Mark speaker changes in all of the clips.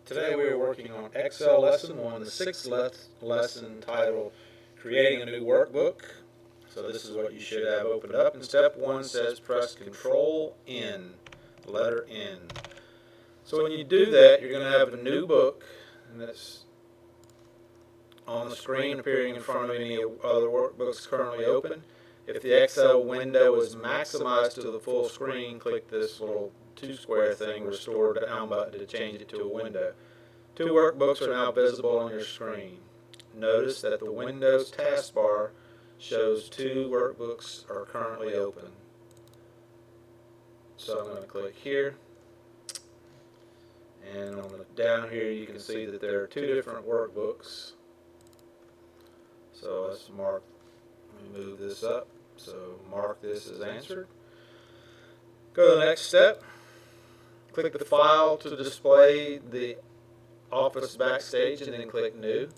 Speaker 1: Today we are working on Excel Lesson 1, the sixth lesson titled Creating a New Workbook. So this is what you should have opened up. And step 1 says press Control N, letter N. So when you do that, you're going to have a new book, and that's on the screen appearing in front of any other workbooks currently open. If the Excel window is maximized to the full screen, click this little 2-square thing, Restore Down button, to change it to a window. 2 workbooks are now visible on your screen. Notice that the Windows taskbar shows 2 workbooks are currently open. So I'm going to click here, and down here you can see that there are 2 different workbooks. So let's mark, let me move this up, so mark this as answered. Go to the next step. Click the file to display the Office Backstage, and then click New,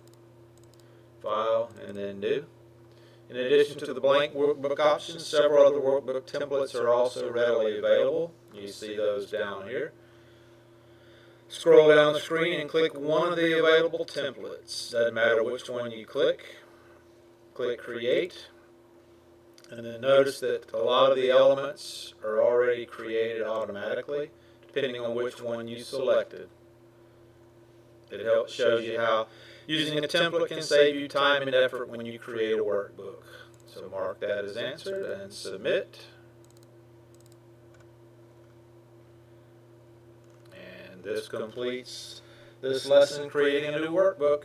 Speaker 1: File, and then New. In addition to the blank workbook options, several other workbook templates are also readily available. You see those down here. Scroll down the screen and click one of the available templates. Doesn't matter which one you click. Click Create, and then notice that a lot of the elements are already created automatically, depending on which one you selected. It shows you how using a template can save you time and effort when you create a workbook. So mark that as answered and submit. And this completes this lesson, Creating a New Workbook.